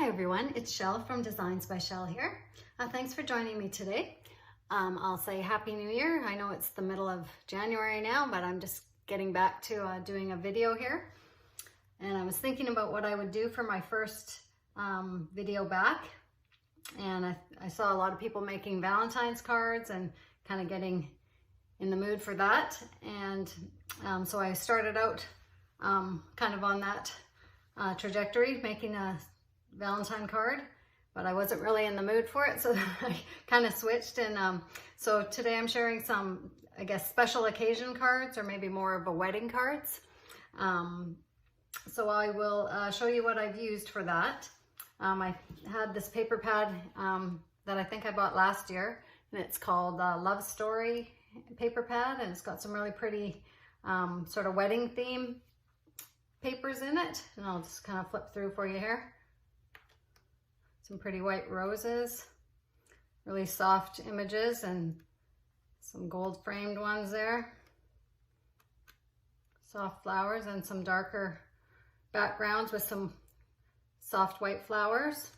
Hi everyone, it's Shell from Designs by Shell here. Thanks for joining me today. I'll say Happy New Year. I know it's the middle of January now, but I'm just getting back to doing a video here. And I was thinking about what I would do for my first video back. And I saw a lot of people making Valentine's cards and kind of getting in the mood for that. And so I started out kind of on that trajectory, making a Valentine card, but I wasn't really in the mood for it, so I kind of switched. And so today I'm sharing some, I guess, special occasion cards, or maybe more of a wedding cards. So I will show you what I've used for that. I had this paper pad that I think I bought last year, and it's called Love Story paper pad, and it's got some really pretty sort of wedding theme papers in it, and I'll just kind of flip through for you here. Some pretty white roses, really soft images, and some gold framed ones there. Soft flowers and some darker backgrounds with some soft white flowers.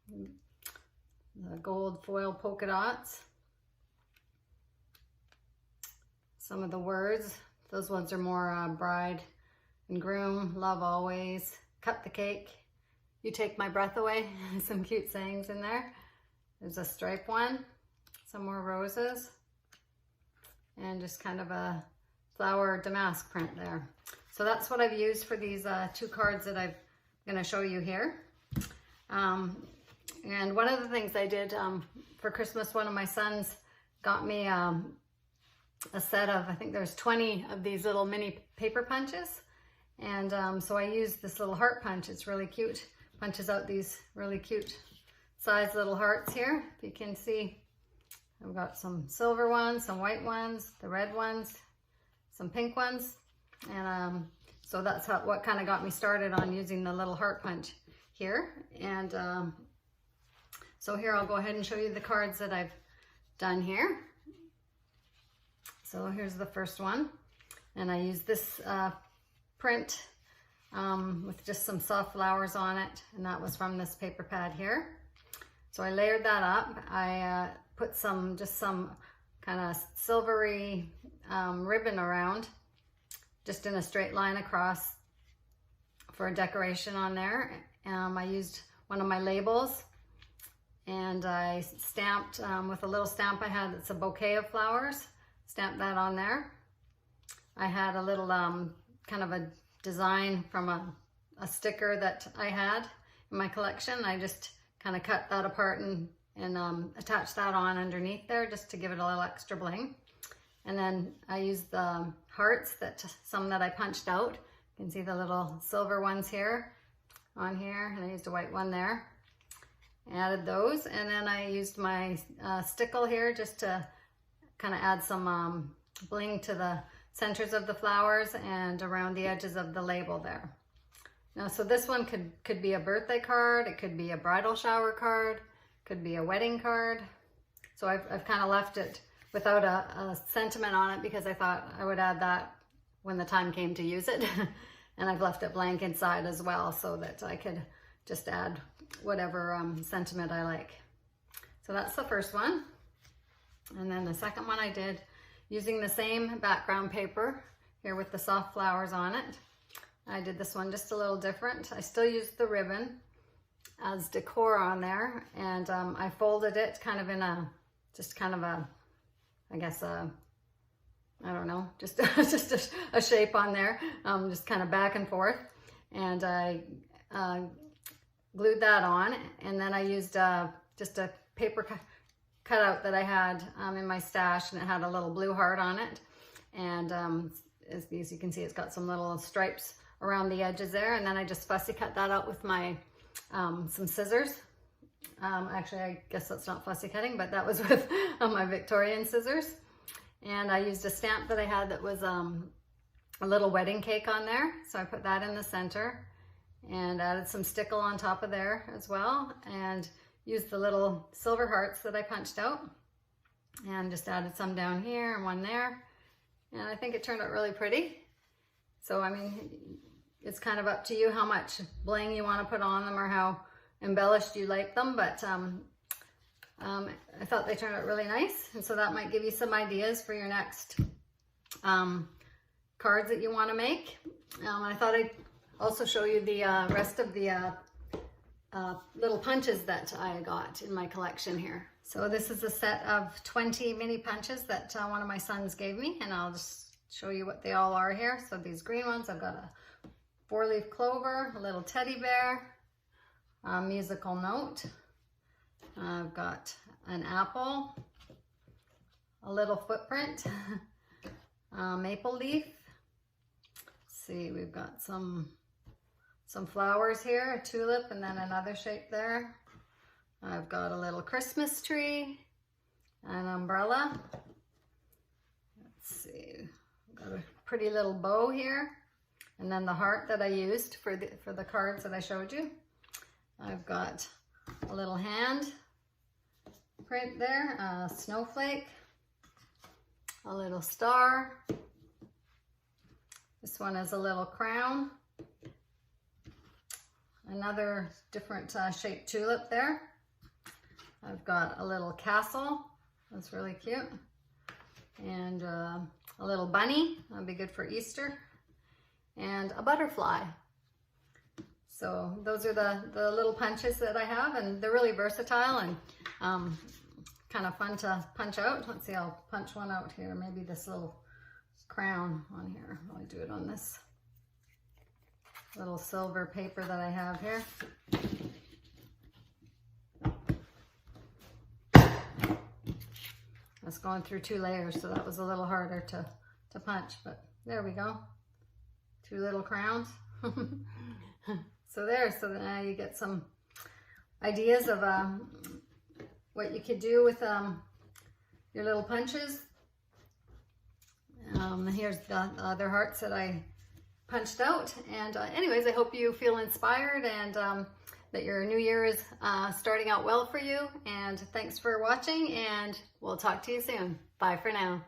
The gold foil polka dots. Some of the words, those ones are more bride and groom, love always, cut the cake, you take my breath away. Some cute sayings in there. There's a stripe one, some more roses, and just kind of a flower damask print there. So that's what I've used for these two cards that I'm going to show you here. And one of the things I did for Christmas, one of my sons got me a set of, I think there's 20 of these little mini paper punches. And so I used this little heart punch. It's really cute. Punches out these really cute sized little hearts here. If you can see, I've got some silver ones, some white ones, the red ones, some pink ones. And so that's what kind of got me started on using the little heart punch here. And so here, I'll go ahead and show you the cards that I've done here. So here's the first one. And I use this print with just some soft flowers on it, and that was from this paper pad here. So I layered that up. I put just some kind of silvery ribbon around, just in a straight line across for a decoration on there. I used one of my labels, and I stamped with a little stamp I had. It's a bouquet of flowers. Stamped that on there. I had a little kind of a design from a sticker that I had in my collection. I just kind of cut that apart and attached that on underneath there, just to give it a little extra bling. And then I used the hearts, some that I punched out. You can see the little silver ones here on here, and I used a white one there. Added those, and then I used my stickle here just to kind of add some bling to the centers of the flowers and around the edges of the label there. Now, so this one could be a birthday card, it could be a bridal shower card, could be a wedding card. So I've kind of left it without a sentiment on it, because I thought I would add that when the time came to use it. And I've left it blank inside as well, so that I could just add whatever sentiment I like. So that's the first one. And then the second one I did using the same background paper here with the soft flowers on it. I did this one just a little different. I still used the ribbon as decor on there, and I folded it kind of in just kind of a, I guess I don't know, just a shape on there, just kind of back and forth. And I glued that on, and then I used just a paper cutout that I had in my stash, and it had a little blue heart on it. And as you can see, it's got some little stripes around the edges there. And then I just fussy cut that out with my some scissors. Actually, I guess that's not fussy cutting, but that was with my Victorian scissors. And I used a stamp that I had that was a little wedding cake on there. So I put that in the center and added some stickle on top of there as well, and used the little silver hearts that I punched out, and just added some down here and one there. And I think it turned out really pretty. So, I mean, it's kind of up to you how much bling you want to put on them, or how embellished you like them, but I thought they turned out really nice, and so that might give you some ideas for your next cards that you want to make. I thought I'd also show you the rest of the little punches that I got in my collection here. So this is a set of 20 mini punches that one of my sons gave me, and I'll just show you what they all are here. So these green ones, I've got a 4-leaf clover, a little teddy bear, a musical note. I've got an apple, a little footprint, a maple leaf. Let's see, we've got some flowers here, a tulip, and then another shape there. I've got a little Christmas tree, an umbrella. Let's see, I've got a pretty little bow here, and then the heart that I used for the cards that I showed you. I've got a little hand print there, a snowflake, a little star. This one is a little crown. Another different shaped tulip there. I've got a little castle. That's really cute. And a little bunny. That'd be good for Easter. And a butterfly. So those are the little punches that I have, and they're really versatile and kind of fun to punch out. Let's see, I'll punch one out here. Maybe this little crown on here. I'll do it on this little silver paper that I have here. I was going through 2 layers, so that was a little harder to punch, but there we go. 2 little crowns. So now you get some ideas of what you could do with your little punches. Here's the other hearts that I punched out. And anyways, I hope you feel inspired and that your new year is starting out well for you. And thanks for watching, and we'll talk to you soon. Bye for now.